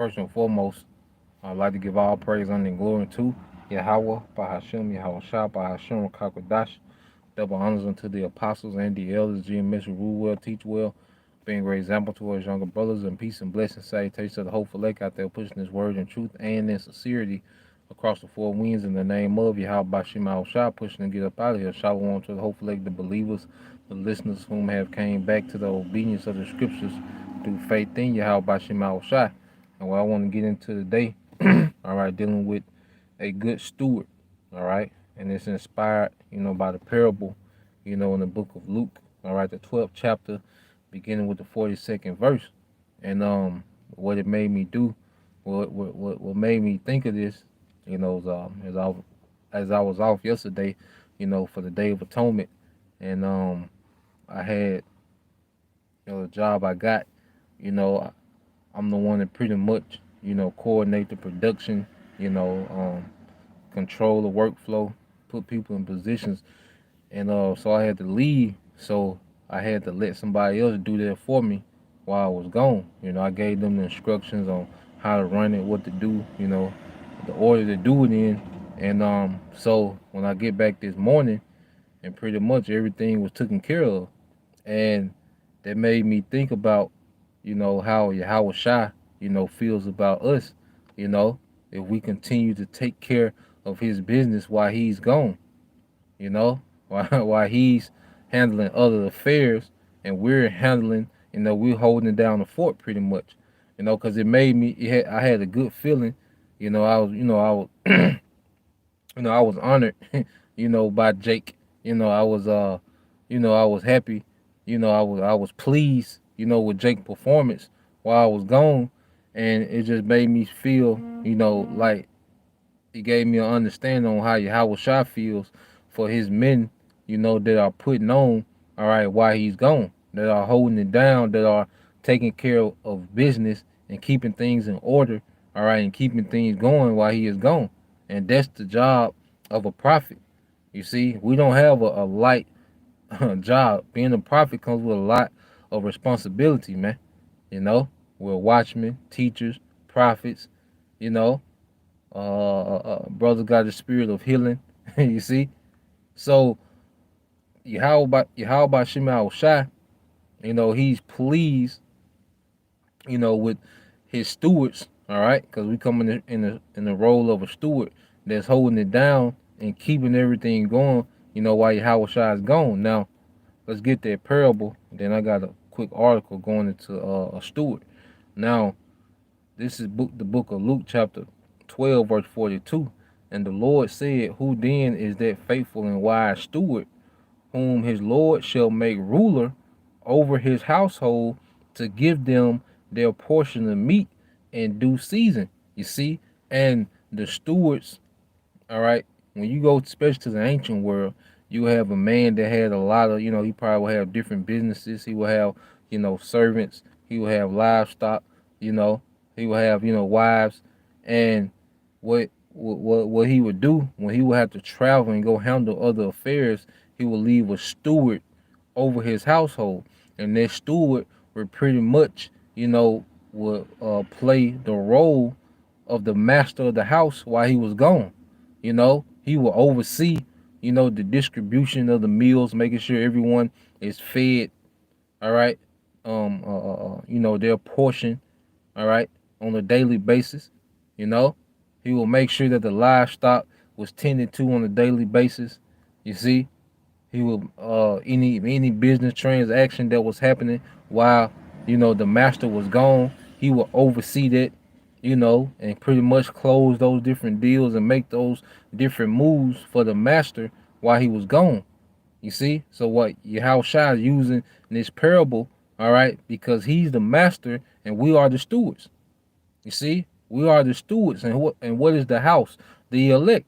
First and foremost, I'd like to give all praise, honor, and glory to Yahweh, Bahashem, Yahweh Shah, Bahashem, Kakwadash. Double honors unto the apostles and the elders, GMS, who rule well, teach well, being a great example to us younger brothers, and peace and blessings, salutations to the hopeful lake out there pushing this word in truth and in sincerity across the four winds in the name of Yahweh Bashim Al Shah, pushing to get up out of here. Shalom to the hopeful lake, the believers, the listeners whom have came back to the obedience of the scriptures through faith in Yahweh Bashim Al Shah. And what I want to get into today, all right, dealing with a good steward, all right, and it's inspired, by the parable, in the book of Luke, all right, the 12th chapter, beginning with the 42nd verse, and what it made me do, what made me think of this, is, as I was off yesterday, for the Day of Atonement, and I had, the job I got, I'm the one that pretty much, coordinate the production, control the workflow, put people in positions, and so I had to leave. So I had to let somebody else do that for me while I was gone. I gave them the instructions on how to run it, what to do, the order to do it in, and so when I get back this morning, and pretty much everything was taken care of, and that made me think about, how Yahweh Shai, feels about us, you know, if we continue to take care of his business while he's gone, while he's handling other affairs and we're handling, we're holding down the fort pretty much, because it made me, I had a good feeling, I was honored, by Jake, I was, I was happy, I was pleased, with Jake's performance while I was gone, and it just made me feel, like it gave me an understanding on how Shah feels for his men, that are putting on, all right, while he's gone, that are holding it down, that are taking care of business and keeping things in order, all right, and keeping things going while he is gone. And that's the job of a prophet. You see, we don't have a light job. Being a prophet comes with a lot of responsibility, man. You know, we're watchmen, teachers, prophets, you know, brother got the spirit of healing. You see, so Yahweh Shema Shai, he's pleased, with his stewards. All right, because we come in the role of a steward that's holding it down and keeping everything going. While Yahweh Shai is gone. Now, let's get that parable. Then I got a quick article going into a steward. Now, this is the book of Luke, chapter 12, verse 42. And the Lord said, "Who then is that faithful and wise steward, whom his Lord shall make ruler over his household, to give them their portion of meat in due season?" You see, and the stewards, all right, when you go especially to the ancient world, you have a man that had a lot of, he probably will have different businesses. He will have, servants. He will have livestock. You know, he will have, wives. And what he would do when he would have to travel and go handle other affairs, he would leave a steward over his household, and that steward would pretty much, would play the role of the master of the house while he was gone. He will oversee, the distribution of the meals, making sure everyone is fed. All right, their portion. All right, on a daily basis. You know, he will make sure that the livestock was tended to on a daily basis. You see, he will any business transaction that was happening while the master was gone, he will oversee that, and pretty much close those different deals and make those different moves for the master while he was gone. You see, so what Yahushua is using in this parable, all right, because he's the master and we are the stewards. You see, we are the stewards, and what is the house? The elect.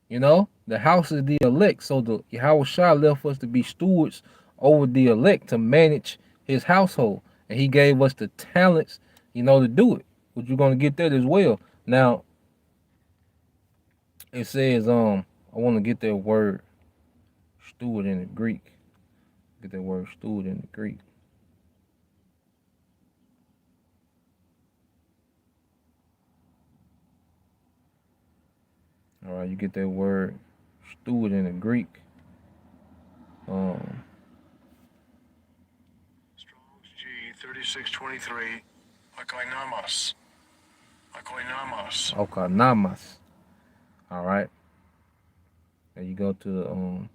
The house is the elect. So the Yahweh Shah left us to be stewards over the elect, to manage his household. And he gave us the talents, to do it. But you're gonna get that as well. Now, it says, I want to get that word steward in the Greek. Get that word steward in the Greek. All right, you get that word steward in the Greek. Um, Strong's G 3623. Oikonomos. Oikonomos. Okanamas. All right, there you go to the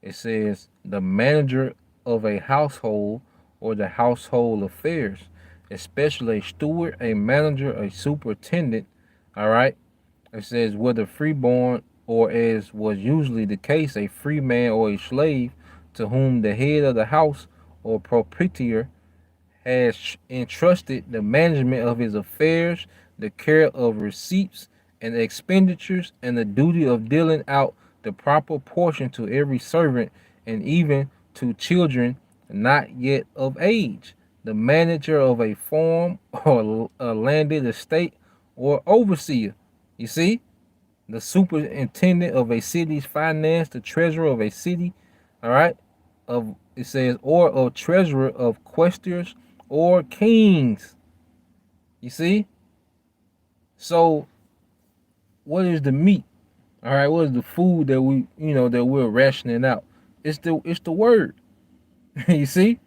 it says the manager of a household or the household affairs, especially a steward, a manager, a superintendent. All right. It says whether freeborn or, as was usually the case, a free man or a slave to whom the head of the house or proprietor has entrusted the management of his affairs, the care of receipts and expenditures, and the duty of dealing out the proper portion to every servant and even to children not yet of age. The manager of a farm or a landed estate or overseer. You see? The superintendent of a city's finance, the treasurer of a city, all right, of it says, or a treasurer of quaestors or kings. You see? So what is the meat? All right, what is the food that we that we're rationing out? It's the word. You see?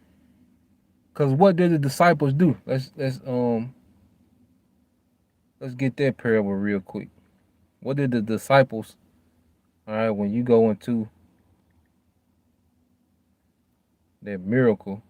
Because what did the disciples do? Let's get that parable real quick. What did the disciples, all right, when you go into that miracle,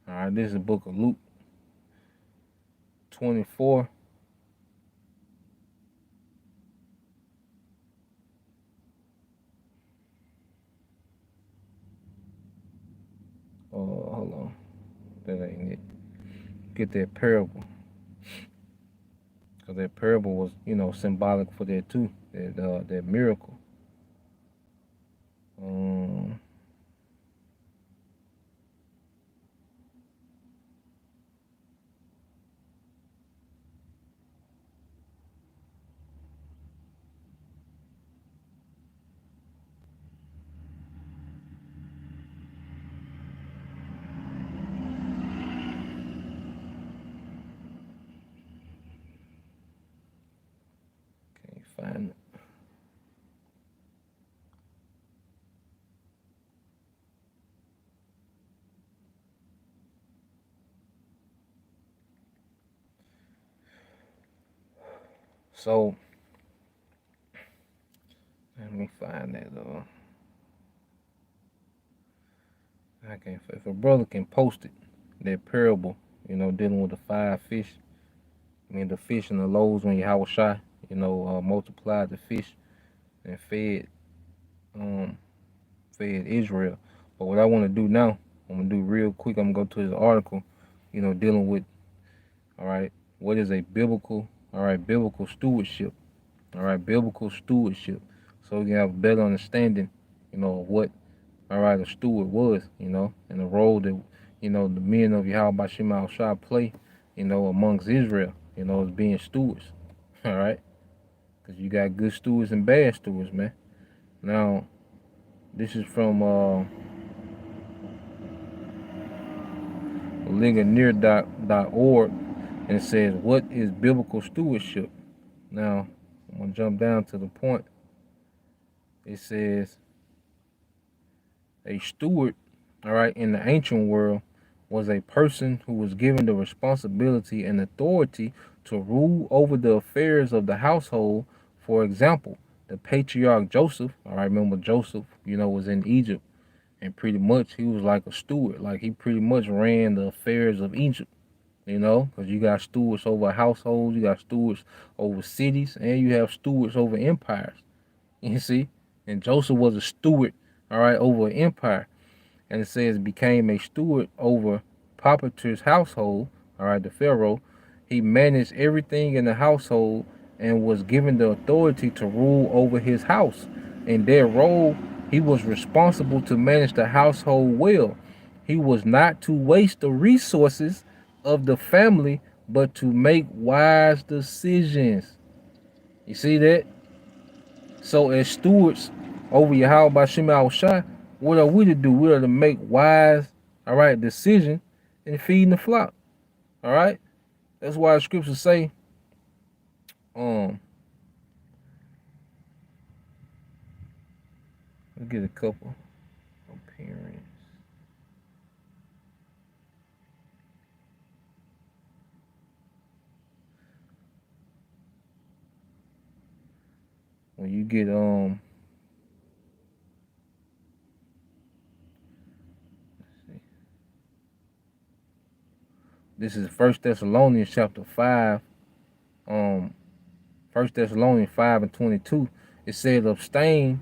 all right, this is the book of Luke 24. Hold on. That ain't it. Get that parable. Because that parable was, symbolic for that too. That miracle. Um, can't find it. So let me find that. I can't. If a brother can post it, that parable, dealing with the five fish. I mean, the fish and the loaves when Yahweh Shai, multiplied the fish and um, fed Israel. But what I want to do now, I'm gonna do real quick. I'm gonna go to this article, dealing with, all right, what is a biblical, all right, biblical stewardship, all right, biblical stewardship, so we can have a better understanding, of what, all right, a steward was, and the role that, the men of Yahweh Bashim Shah play, amongst Israel, as being stewards, all right, because you got good stewards and bad stewards, man. Now, this is from Ligonier.org, and it says, what is biblical stewardship? Now, I'm going to jump down to the point. It says, a steward, all right, in the ancient world was a person who was given the responsibility and authority to rule over the affairs of the household. For example, the patriarch Joseph, all right, remember Joseph, was in Egypt, and pretty much he was like a steward. Like he pretty much ran the affairs of Egypt, because you got stewards over households, you got stewards over cities, and you have stewards over empires. You see? And Joseph was a steward, all right, over an empire. And it says became a steward over Potiphar's household, all right, the Pharaoh. He managed everything in the household and was given the authority to rule over his house. In their role, he was responsible to manage the household well. He was not to waste the resources of the family, but to make wise decisions. You see that? So as stewards over Yahweh Bashim Shai, what are we to do? We are to make wise, all right, decision in feeding the flock. All right? That's why the scriptures say, um, let's get a couple appearance. When you get this is First Thessalonians chapter 5, um, First Thessalonians 5 and 22. It says, abstain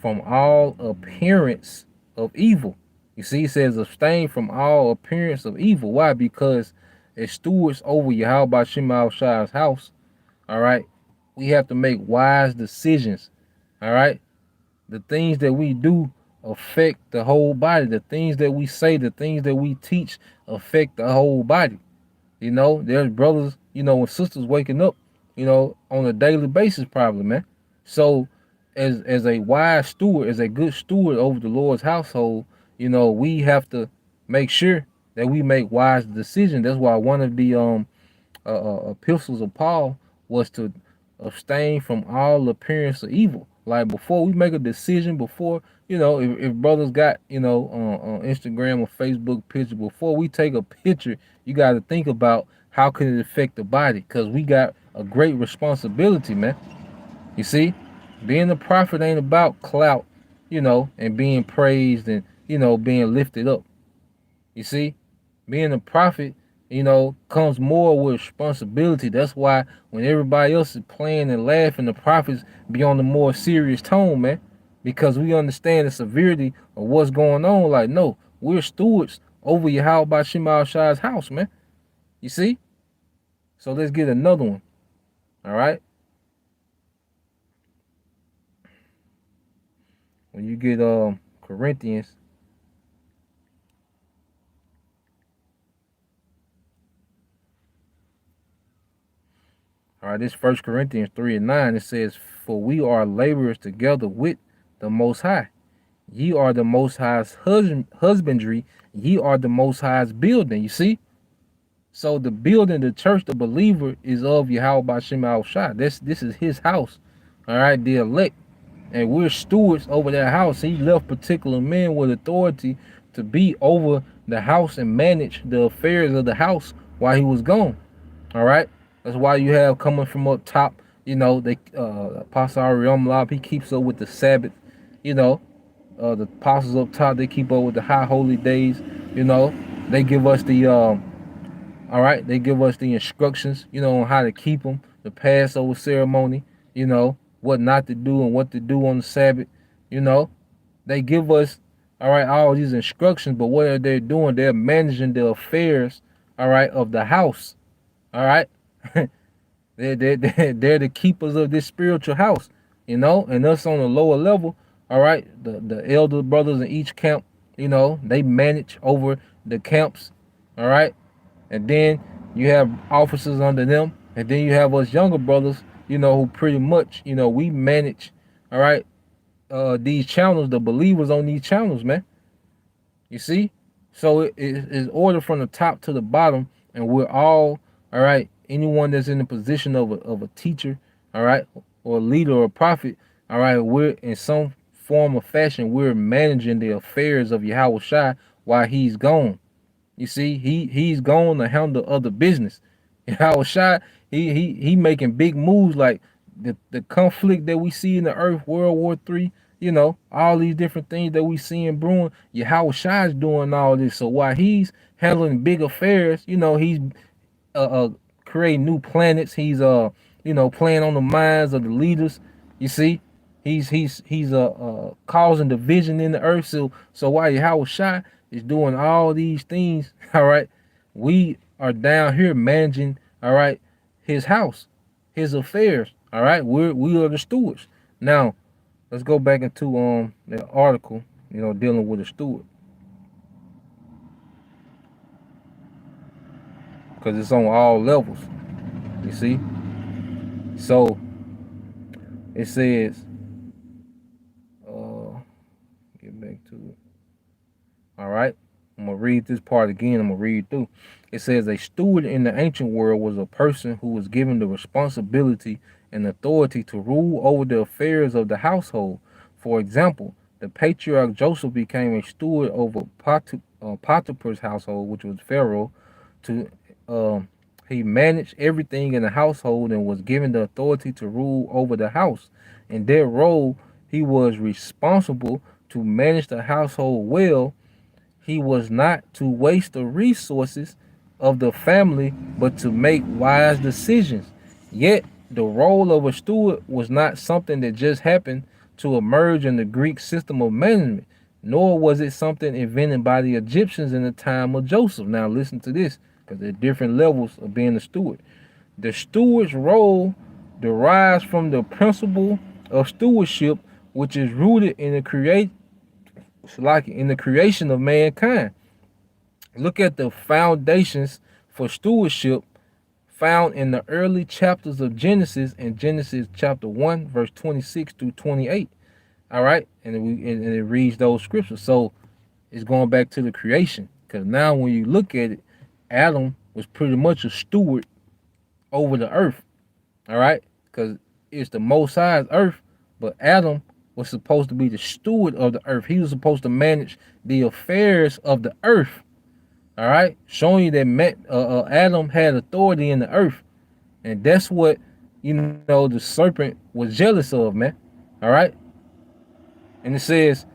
from all appearance of evil. You see, it says abstain from all appearance of evil. Why? Because as stewards over Yahweh Shema Shai's house, all right, we have to make wise decisions. All right. The things that we do affect the whole body. The things that we say, the things that we teach affect the whole body. You know, there's brothers, you know, and sisters waking up, you know, on a daily basis probably, man. So as a wise steward, as a good steward over the Lord's household, you know, we have to make sure that we make wise decisions. That's why one of the epistles of Paul was to abstain from all appearance of evil. Like before we make a decision, before you know, if brothers got you know on Instagram or Facebook picture, before we take a picture, you got to think about how can it affect the body, because we got a great responsibility, man. You see, being a prophet ain't about clout, you know, and being praised and you know being lifted up. You see, being a prophet, you know, comes more with responsibility. That's why when everybody else is playing and laughing, the prophets be on the more serious tone, man. Because we understand the severity of what's going on. Like, no, we're stewards over Yahweh by Shema Shai's house, man. You see? So let's get another one. All right. When you get Corinthians, all right, this First Corinthians 3 and 9, it says, for we are laborers together with the Most High. Ye are the Most High's husbandry. Ye are the Most High's building. You see? So the building, the church, the believer is of Yahweh Bashim Al Shai. This is his house. All right, the elect. And we're stewards over that house. He left particular men with authority to be over the house and manage the affairs of the house while he was gone. All right. That's why you have coming from up top, you know, they Apostle Ariam Lab, he keeps up with the Sabbath, you know. The apostles up top, they keep up with the high holy days, you know. They give us the all right, they give us the instructions, you know, on how to keep them, the Passover ceremony, you know, what not to do and what to do on the Sabbath, you know. They give us, all right, all these instructions, but what are they doing? They're managing the affairs, all right, of the house, all right. They're the keepers of this spiritual house, you know, and us on a lower level, all right, the elder brothers in each camp, you know, they manage over the camps, all right, and then you have officers under them, and then you have us younger brothers, you know, who pretty much, you know, we manage, all right, these channels, the believers on these channels, man. You see? So it is ordered from the top to the bottom, and we're all right, anyone that's in the position of a teacher, all right, or a leader or a prophet, all right, we're in some form or fashion, we're managing the affairs of Yahweh Shai while he's gone. You see, he's gone to handle other business. Yahweh Shai, he making big moves like the conflict that we see in the earth, World War III, you know, all these different things that we see in brewing. Yahweh Shai's doing all this. So while he's handling big affairs, you know, he's uh, uh creating new planets. He's you know, playing on the minds of the leaders. You see, he's causing division in the earth. So while Yahweh Shai is doing all these things, all right, we are down here managing, all right, his house, his affairs. All right, we are the stewards. Now let's go back into the article, you know, dealing with a steward, because it's on all levels. You see, so It says, uh, get back to it. All right. I'm going to read this part again. I'm going to read through. It says, a steward in the ancient world was a person who was given the responsibility and authority to rule over the affairs of the household. For example, the patriarch Joseph became a steward over Potiphar's household, which was Pharaoh. To He managed everything in the household and was given the authority to rule over the house. In that role, he was responsible to manage the household well. He was not to waste the resources of the family, but to make wise decisions. Yet, the role of a steward was not something that just happened to emerge in the Greek system of management, nor was it something invented by the Egyptians in the time of Joseph. Now, listen to this, because there are different levels of being a steward. The steward's role derives from the principle of stewardship, which is rooted in the creation of mankind. Look at the foundations for stewardship found in the early chapters of Genesis in Genesis chapter 1, verse 26 through 28. All right. And it reads those scriptures. So it's going back to the creation. Because now when you look at it, Adam was pretty much a steward over the earth. All right. Because it's the Most High's earth. But Adam was supposed to be the steward of the earth. He was supposed to manage the affairs of the earth. All right, showing you that Adam had authority in the earth, and that's what the serpent was jealous of, man. All right, and it says,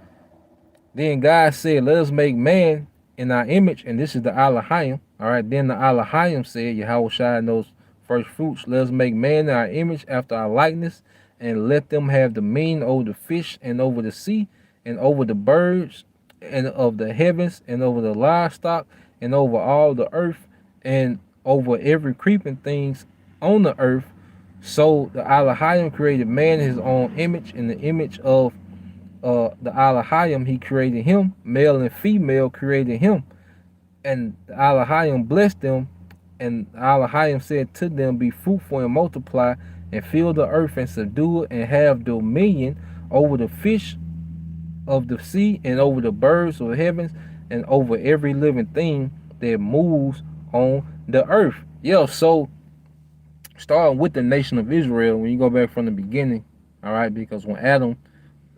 then God said, let us make man in our image, and this is the Alahayim. All right, then the Alahayim said, Yahweh Shai knows first fruits. Let us make man in our image after our likeness, and let them have dominion over the fish and over the sea and over the birds and of the heavens and over the livestock and over all the earth and over every creeping things on the earth. So the Alahayim created man in his own image, in the image of the Alahayim he created him, male and female created him. And the Alahayim blessed them, and the Alahayim said to them, be fruitful and multiply, and fill the earth and subdue it, and have dominion over the fish of the sea, and over the birds of the heavens, and over every living thing that moves on the earth. Yeah, so starting with the nation of Israel, when you go back from the beginning, all right, because when Adam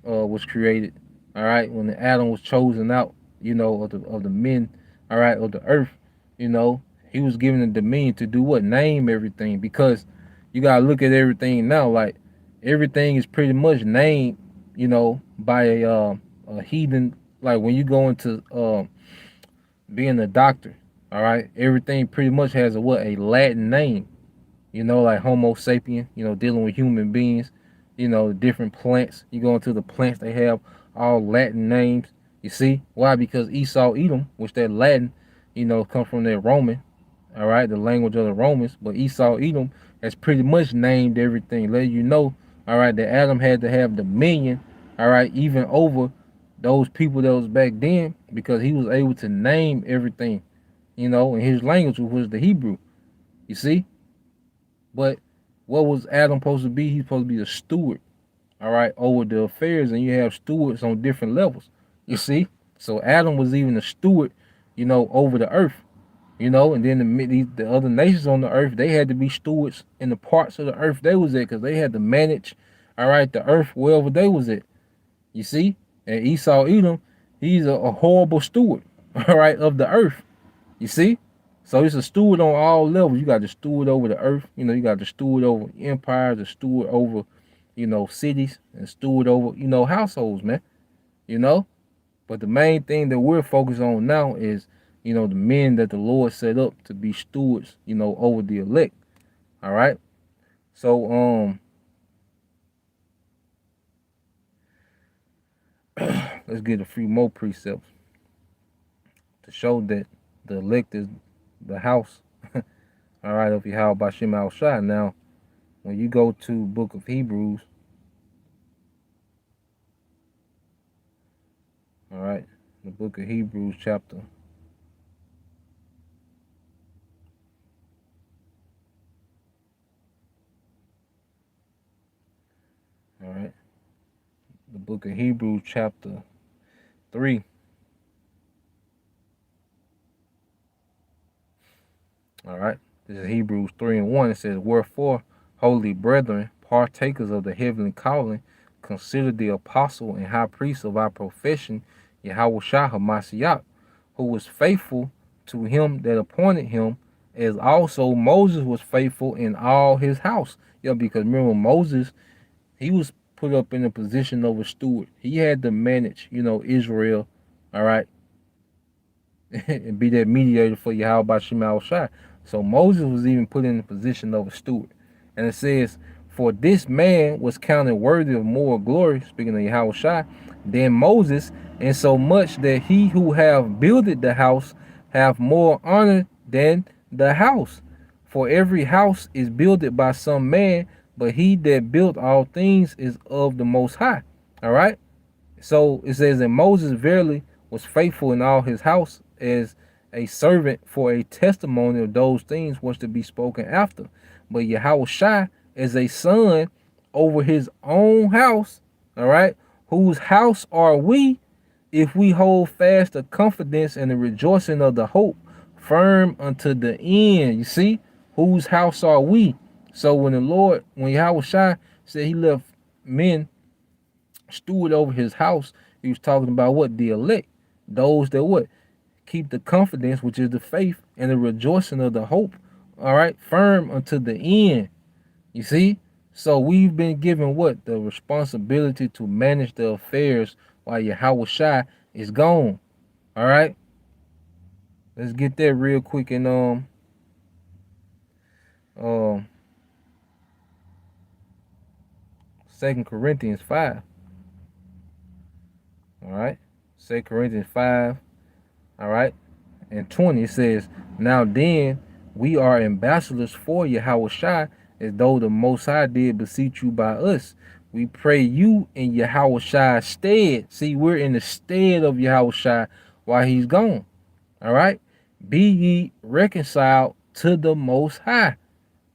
was created, all right, when Adam was chosen out, of the men, all right, of the earth, he was given the dominion to do what? Name everything, because you gotta look at everything now, like everything is pretty much named, by a heathen. Like when you go into being a doctor, all right, everything pretty much has a Latin name, like Homo sapien, dealing with human beings, different plants. You go into the plants, they have all Latin names. You see? Why? Because Esau, Edom, which that Latin, come from that Roman, all right, the language of the Romans. But Esau, Edom has pretty much named everything, letting you know, all right, that Adam had to have dominion, all right, even over those people that was back then, because he was able to name everything, in his language, which was the Hebrew. You see? But what was Adam supposed to be? He's supposed to be a steward, all right, over the affairs, and you have stewards on different levels. You see? So Adam was even a steward, over the earth, and then the other nations on the earth, they had to be stewards in the parts of the earth they was at, because they had to manage, all right, the earth wherever they was at. You see? And Esau Edom, he's a horrible steward, all right, of the earth. You see? So it's a steward on all levels. You got the steward over the earth. You got the steward over empires, the steward over, cities, and steward over, households, man. You know? But the main thing that we're focused on now is, the men that the Lord set up to be stewards, over the elect. All right? So, let's get a few more precepts to show that the elect is the house, all right, of Yahweh Bashem Al Shai. Now, when you go to book of Hebrews, all right, the book of Hebrews chapter, the book of Hebrews, chapter 3. All right. This is Hebrews 3 and 1. It says, wherefore, holy brethren, partakers of the heavenly calling, consider the apostle and high priest of our profession, Yahweh Shah HaMashiach, who was faithful to him that appointed him, as also Moses was faithful in all his house. Yeah, because remember Moses, he was put up in a position of a steward. He had to manage, Israel, all right, and be that mediator for Yahweh Shema Shai. So Moses was even put in the position of a steward. And it says, for this man was counted worthy of more glory, speaking of Yahweh Shai, than Moses, and so much that he who have builded the house have more honor than the house. For every house is builded by some man, but he that built all things is of the Most High. All right. So it says that Moses verily was faithful in all his house as a servant for a testimony of those things was to be spoken after. But Yahweh Shai is a son over his own house, all right, whose house are we if we hold fast the confidence and the rejoicing of the hope firm unto the end. You see, whose house are we? So when Yahweh Shai said he left men steward over his house, he was talking about what? The elect. Those that what? Keep the confidence, which is the faith, and the rejoicing of the hope, all right, firm unto the end. You see? So we've been given what? The responsibility to manage the affairs while Yahweh Shai is gone. All right? Let's get that real quick in um 2 Corinthians 5. All right? 2 Corinthians 5. All right? And 20, it says, now then, we are ambassadors for Yahweh Shai, as though the Most High did beseech you by us. We pray you in Yahweh Shai's stead. See, we're in the stead of Yahweh Shai while he's gone. All right? Be ye reconciled to the Most High.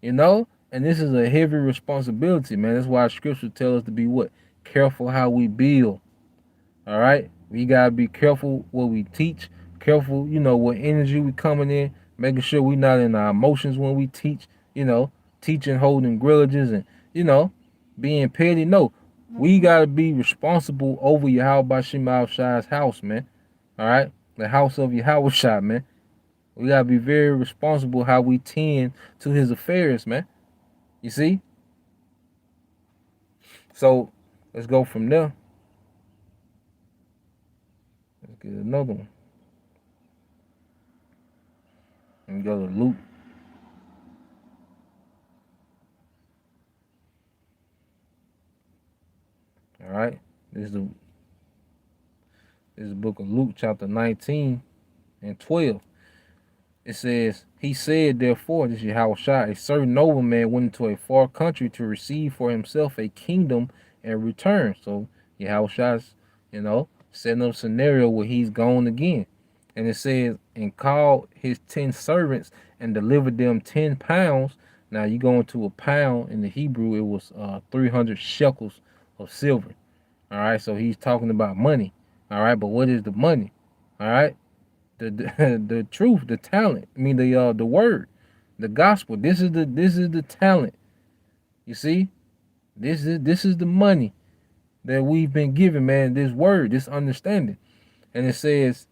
And this is a heavy responsibility, man. That's why scripture tells us to be what? Careful how we build. All right, we gotta be careful what we teach. Careful, what energy we coming in. Making sure we not in our emotions when we teach. Teaching, holding grudges, and being petty. No, we gotta be responsible over Yahweh Shema Shai's house, man. All right, the house of Yahweh Shai, man. We gotta be very responsible how we tend to his affairs, man. You see? So let's go from there. Let's get another one. And go to Luke. All right. This is the book of Luke, chapter 19 and 12. It says, he said, therefore, this is Yahweh Shai, a certain nobleman went into a far country to receive for himself a kingdom and return. So Yahweh Shai's, setting up a scenario where he's gone again. And it says, and called his 10 servants and delivered them 10 pounds. Now you go into a pound in the Hebrew, it was 300 shekels of silver. All right, so he's talking about money. All right, but what is the money? All right, the truth, the talent. I mean the word, the gospel. This is the talent. You see, this is the money that we've been given, man. This word, this understanding, and it says,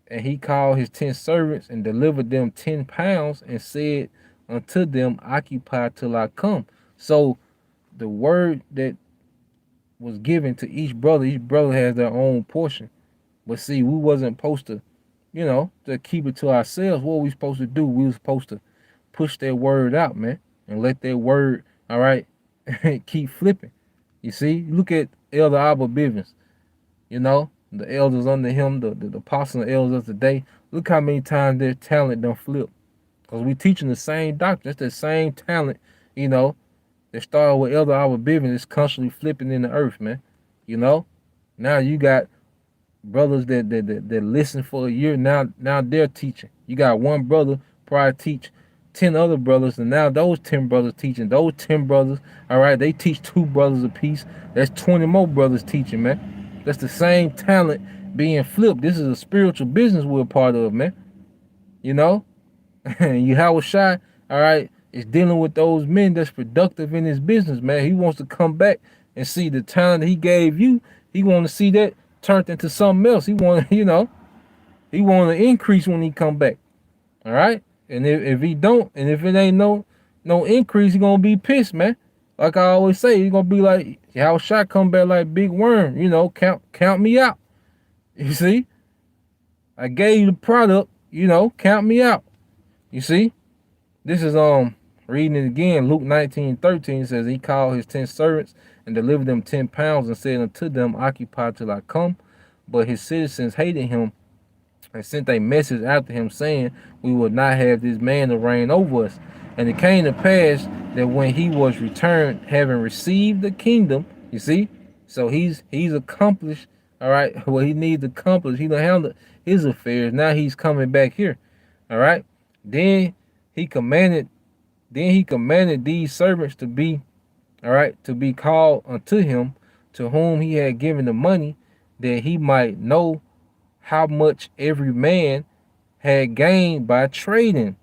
and he called his 10 servants and delivered them 10 pounds and said unto them, occupy till I come. So the word that was given to each brother has their own portion. But see, we wasn't supposed to, to keep it to ourselves. What were we supposed to do? We was supposed to push that word out, man, and let that word, all right, keep flipping. You see, look at Elder Abba Bivens, the elders under him, the apostles and elders of today. Look how many times their talent done flip. Because we teaching the same doctrine. It's the same talent, that started with Elder Abba Bivens is constantly flipping in the earth, man. Now you got brothers that listen for a year. Now they're teaching. You got one brother probably teach 10 other brothers, and now those 10 brothers teaching those 10 brothers. All right, they teach 2 brothers apiece. That's 20 more brothers teaching, man. That's the same talent being flipped. This is a spiritual business we're a part of, man. You know, you Howard Shy, all right, is dealing with those men that's productive in his business, man. He wants to come back and see the talent he gave you. He want to see that turned into something else. He want, he want to increase when he come back. All right, and if he don't, and if it ain't no increase, he gonna be pissed, man. Like I always say, he gonna be like, how shot come back like big worm, count me out. You see, I gave you the product, count me out. You see, this is reading it again. Luke 19:13 says he called his 10 servants and delivered them 10 pounds and said unto them, occupy till I come. But his citizens hated him and sent a message after him saying, we will not have this man to reign over us. And it came to pass that when he was returned, having received the kingdom, you see, so he's accomplished, all right, what he needs to accomplish. He done handled his affairs. Now he's coming back here. All right. Then he commanded, these servants to be, all right, to be called unto him, to whom he had given the money, that he might know how much every man had gained by trading.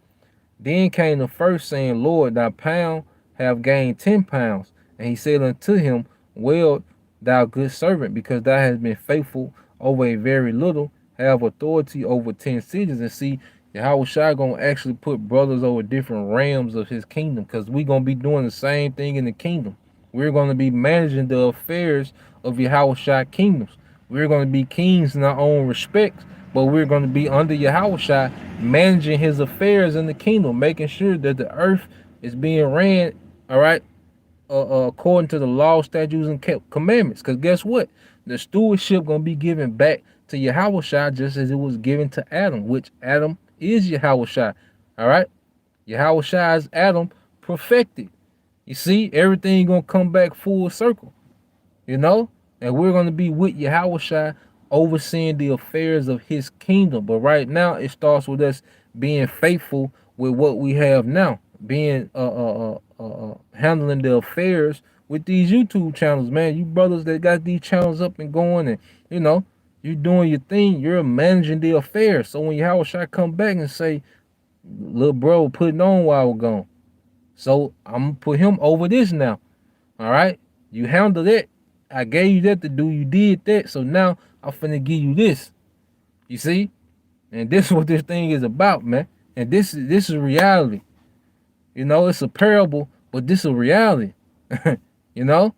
Then came the first, saying, Lord, thy pound have gained 10 pounds. And he said unto him, well, thou good servant, because thou hast been faithful over a very little, have authority over 10 cities. And see, Yahweh Shai gonna actually put brothers over different realms of his kingdom, because we gonna be doing the same thing in the kingdom. We're gonna be managing the affairs of Yahweh Shai kingdoms. We're gonna be kings in our own respects, but we're gonna be under Yahweh Shai, managing his affairs in the kingdom, making sure that the earth is being ran, all right, according to the law, statutes, and commandments. Because guess what? The stewardship gonna be given back to Yahweh Shai just as it was given to Adam, which Adam is Yahweh Shai. All right, Yahweh Shai is Adam perfected. You see, everything gonna come back full circle. And we're gonna be with Yahweh Shai, overseeing the affairs of his kingdom. But right now, it starts with us being faithful with what we have now, being handling the affairs with these YouTube channels, man. You brothers that got these channels up and going, and you doing your thing, you're managing the affairs. So when Yahweh Shai come back and say, little bro putting on while we're gone, so I'm gonna put him over this now. All right, you handle that. I gave you that to do. You did that. So now I'm finna give you this. You see? And this is what this thing is about, man. And this is reality. It's a parable, but this is a reality. you know?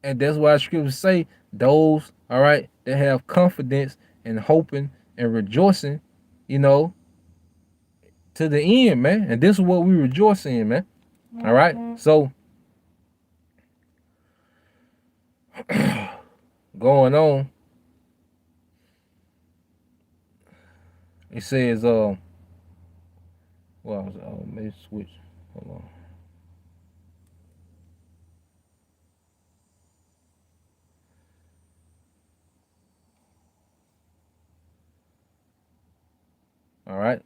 And that's why scriptures say those, all right, that have confidence and hoping and rejoicing, to the end, man. And this is what we rejoice in, man. All right. So going on, it says, well, maybe switch. Hold on. All right.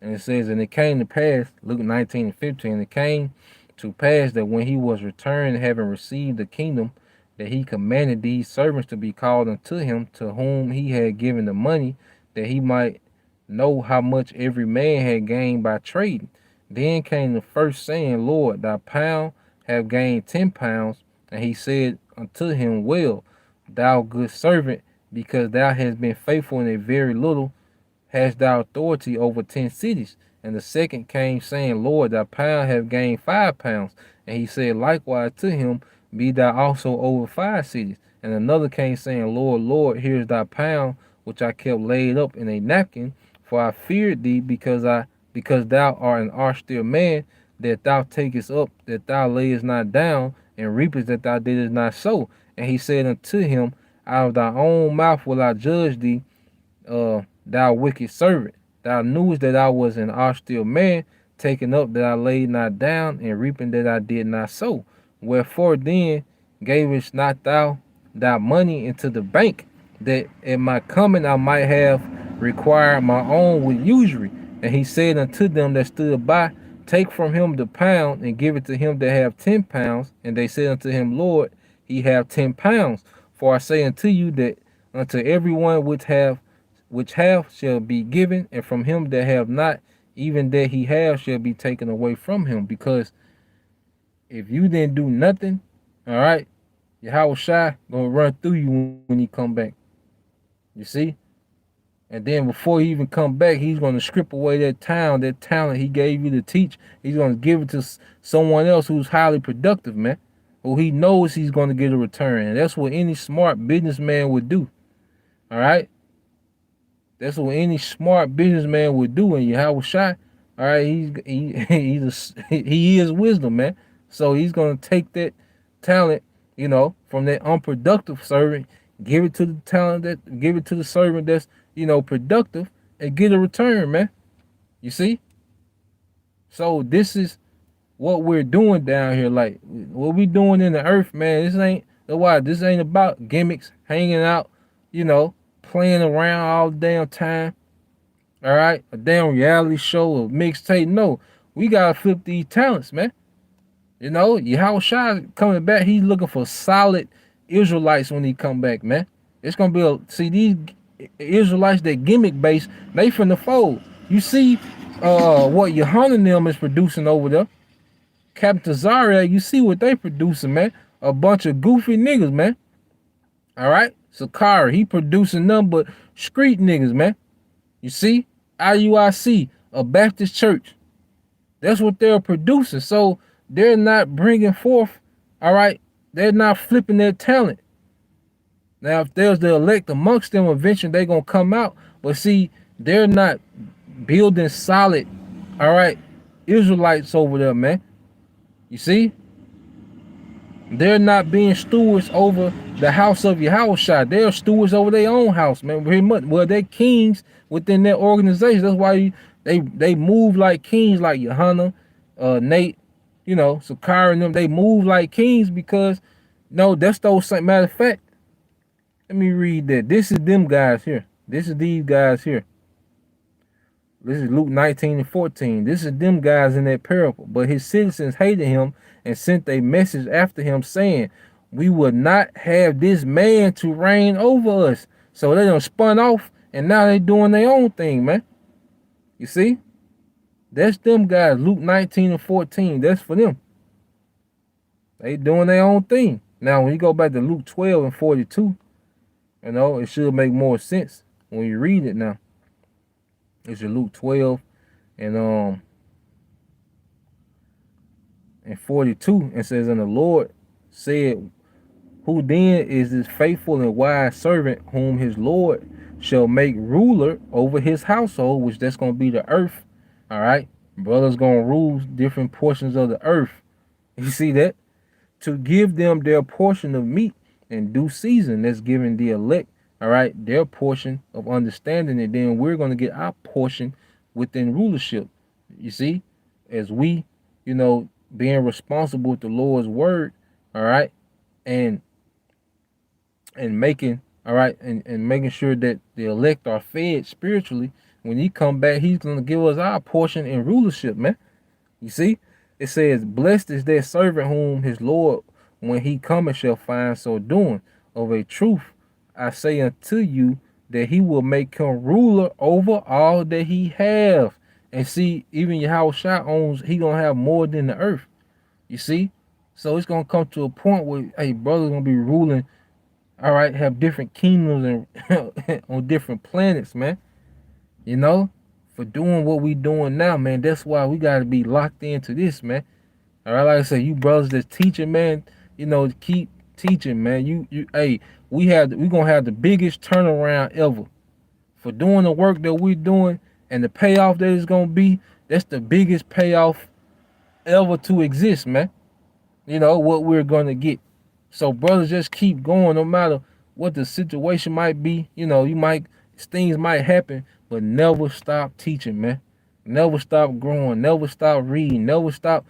And it says, and it came to pass, Luke 19:15, it came to pass that when he was returned, having received the kingdom, that he commanded these servants to be called unto him, to whom he had given the money, that he might know how much every man had gained by trading. Then came the first, saying, Lord, thy pound have gained 10 pounds. And he said unto him, well, thou good servant, because thou hast been faithful in a very little, hast thou authority over 10 cities. And the second came, saying, Lord, thy pound have gained 5 pounds. And he said likewise to him, be thou also over 5 cities. And another came, saying, Lord, Lord, here's thy pound, which I kept laid up in a napkin, for I feared thee, because thou art an austere man, that thou takest up, that thou layest not down, and reapest that thou didst not sow. And he said unto him, out of thy own mouth will I judge thee, thou wicked servant. Thou knewest that I was an austere man, taking up that I laid not down, and reaping that I did not sow. Wherefore then gavest not thou thy money into the bank, that at my coming I might have required my own with usury? And he said unto them that stood by, take from him the pound and give it to him that have 10 pounds. And they said unto him, Lord, he have 10 pounds. For I say unto you that unto everyone which have shall be given, and from him that have not, even that he have shall be taken away from him. Because if you didn't do nothing, all right, Yahweh Shai gonna run through you when he come back. You see? And then before he even come back, he's gonna strip away that talent he gave you to teach. He's gonna give it to someone else who's highly productive, man. Who he knows he's gonna get a return. And that's what any smart businessman would do. All right? That's what any smart businessman would do. And Yahweh Shai, all right, he is wisdom, man. So he's gonna take that talent, from that unproductive servant, give it to the servant that's productive, and get a return, man. You see? So this is what we're doing down here. Like what we doing in the earth, man. This ain't about gimmicks, hanging out, playing around all the damn time. All right, a damn reality show, a mixtape. No, we gotta flip these talents, man. Yahweh Shai coming back. He's looking for solid Israelites when he come back, man. It's gonna be these Israelites that gimmick based. They from the fold. You see, what Yohanan them is producing over there. Captain Zaria, you see what they producing, man. A bunch of goofy niggas, man. All right, Sakari, he producing nothing but street niggas, man. You see, IUIC, a Baptist church. That's what they're producing. So they're not bringing forth, all right? They're not flipping their talent. Now, if there's the elect amongst them, eventually they're going to come out. But see, they're not building solid, all right, Israelites over there, man. You see? They're not being stewards over the house of Yahushua. They're stewards over their own house, man. Very much. Well, they're kings within their organization. That's why they move like kings, like Yohana, Nate, Sakari and them. They move like kings because, no, that's those. Matter of fact, let me read that. This is them guys here. This is these guys here. This is Luke 19:14. This is them guys in that parable. But his citizens hated him and sent a message after him saying, we will not have this man to reign over us. So they done spun off and now they doing their own thing, man. You see? That's them guys. Luke 19:14. That's for them. They doing their own thing. Now, when you go back to Luke 12:42, it should make more sense when you read it now. It's your Luke 12 and 42. It says, and the Lord said, who then is this faithful and wise servant whom his Lord shall make ruler over his household, which that's going to be the earth. All right. Brothers going to rule different portions of the earth. You see that? To give them their portion of meat in due season. That's giving the elect, all right, their portion of understanding. And then we're going to get our portion within rulership. You see, as we, being responsible with the Lord's word, all right, and making, all right, and making sure that the elect are fed spiritually. When he come back, he's going to give us our portion in rulership, man. You see, it says, blessed is that servant whom his Lord, when he cometh, shall find so doing. Of a truth, I say unto you, that he will make him ruler over all that he have. And see, even Yahweh Shai owns, he going to have more than the earth. You see? So it's going to come to a point where, hey, brother's going to be ruling, all right, have different kingdoms and on different planets, man. For doing what we doing now, man. That's why we got to be locked into this, man. All right, like I said, you brothers that's teaching, man, keep teaching, man. Hey, we gonna have the biggest turnaround ever for doing the work that we're doing, and the payoff that is gonna be. That's the biggest payoff ever to exist, man. What we're gonna get. So brothers, just keep going, no matter what the situation might be. Things might happen, but never stop teaching, man. Never stop growing. Never stop reading. Never stop,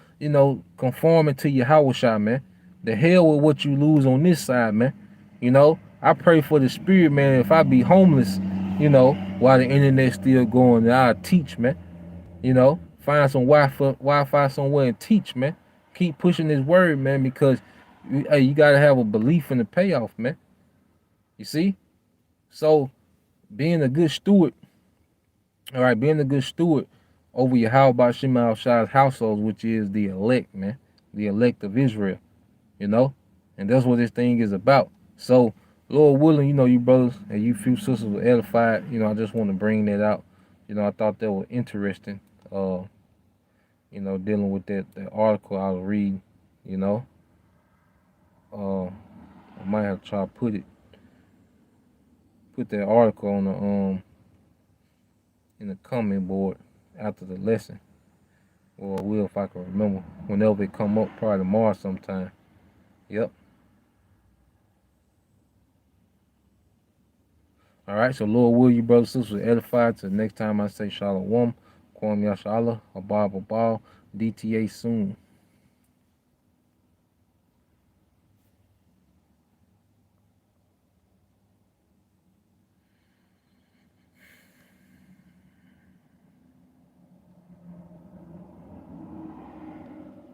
conforming to your house, man. The hell with what you lose on this side, man. I pray for the spirit, man. If I be homeless, while the internet's still going, I'll teach, man. If find some Wi-Fi somewhere and teach, man. Keep pushing this word, man, because hey, you gotta have a belief in the payoff, man. You see? So being a good steward, all right, being a good steward over your how about Shema Shai's household, which is the elect, man, the elect of Israel, you know, and that's what this thing is about. So, Lord willing, you brothers and you few sisters were edified. I just want to bring that out. I thought that was interesting. Uh, dealing with that article I was reading. You know, I might have to try to put that article on the in the comment board after the lesson, or I will if I can remember whenever it come up, probably tomorrow sometime. Yep. All right. So Lord will you brothers and sisters edified. Till next time I say Shalom, Kwam Yashala, Abab Abal, DTA soon.